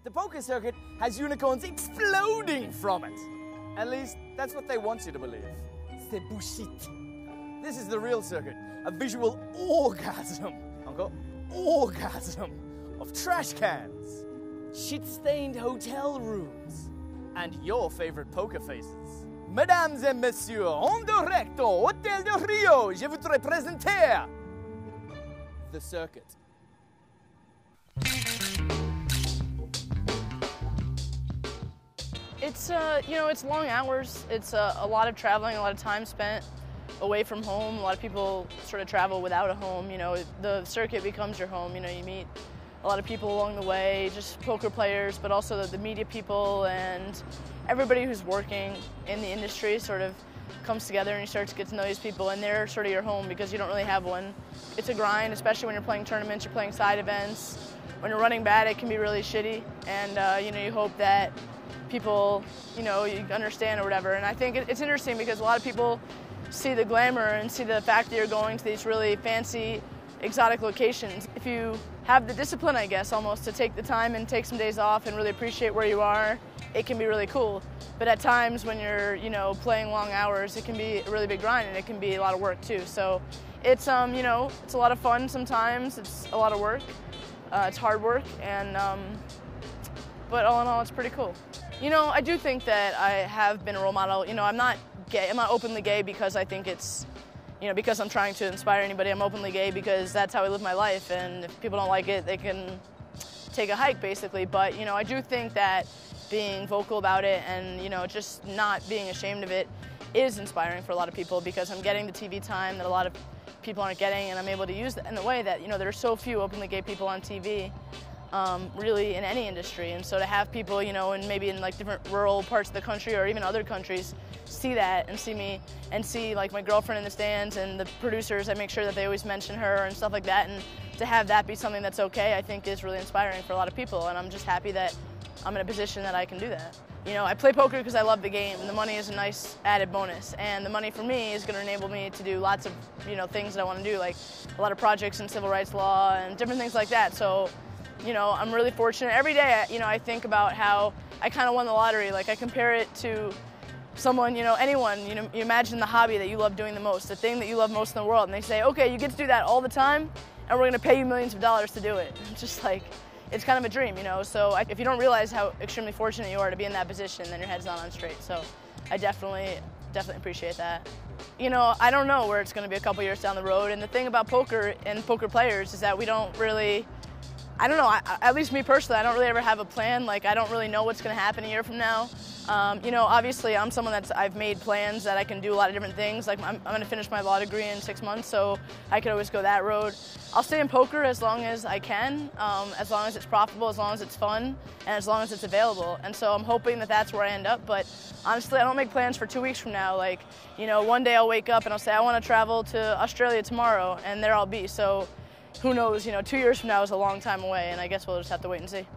The poker circuit has unicorns exploding from it. At least, that's what they want you to believe. C'est bullshit. This is the real circuit, a visual orgasm, Uncle, orgasm of trash cans, shit-stained hotel rooms, and your favorite poker faces. Mesdames et messieurs, en direct au Hôtel de Rio, je voudrais présenter the circuit. It's it's long hours. It's a lot of traveling, a lot of time spent away from home. A lot of people sort of travel without a home. The circuit becomes your home. You meet a lot of people along the way, just poker players, but also the media people and everybody who's working in the industry sort of comes together and you start to get to know these people, and they're sort of your home because you don't really have one. It's a grind, especially when you're playing tournaments, you're playing side events. When you're running bad, it can be really shitty, and you hope that people, you understand or whatever. And I think it's interesting because a lot of people see the glamour and see the fact that you're going to these really fancy, exotic locations. If you have the discipline, I guess, almost to take the time and take some days off and really appreciate where you are, it can be really cool. But at times when you're, playing long hours, it can be a really big grind and it can be a lot of work too. So it's, it's a lot of fun sometimes. It's a lot of work. It's hard work, and but all in all, it's pretty cool. I do think that I have been a role model. I'm not gay. I'm not openly gay because I think it's, because I'm trying to inspire anybody. I'm openly gay because that's how I live my life, and if people don't like it, they can take a hike, basically. But, I do think that being vocal about it and, just not being ashamed of it is inspiring for a lot of people, because I'm getting the TV time that a lot of people aren't getting, and I'm able to use it in the way that, there are so few openly gay people on TV. Really in any industry, and so to have people, and maybe in like different rural parts of the country or even other countries, see that and see me and see like my girlfriend in the stands and the producers, I make sure that they always mention her and stuff like that, and to have that be something that's okay, I think is really inspiring for a lot of people, and I'm just happy that I'm in a position that I can do that. I play poker because I love the game, and the money is a nice added bonus, and the money for me is going to enable me to do lots of, things that I want to do, like a lot of projects in civil rights law and different things like that. So I'm really fortunate. Every day, I think about how I kind of won the lottery. Like, I compare it to someone, anyone, you imagine the hobby that you love doing the most, the thing that you love most in the world, and they say, okay, you get to do that all the time, and we're going to pay you millions of dollars to do it. It's just like, it's kind of a dream, So if you don't realize how extremely fortunate you are to be in that position, then your head's not on straight. So I definitely appreciate that. I don't know where it's going to be a couple years down the road, and the thing about poker and poker players is that we don't really, I don't know, at least me personally, I don't really ever have a plan. Like, I don't really know what's going to happen a year from now. Obviously, I'm someone I've made plans that I can do a lot of different things. Like, I'm going to finish my law degree in 6 months, so I could always go that road. I'll stay in poker as long as I can, as long as it's profitable, as long as it's fun, and as long as it's available. And so I'm hoping that that's where I end up. But honestly, I don't make plans for 2 weeks from now. Like, one day I'll wake up and I'll say, I want to travel to Australia tomorrow, and there I'll be. So who knows, 2 years from now is a long time away, and I guess we'll just have to wait and see.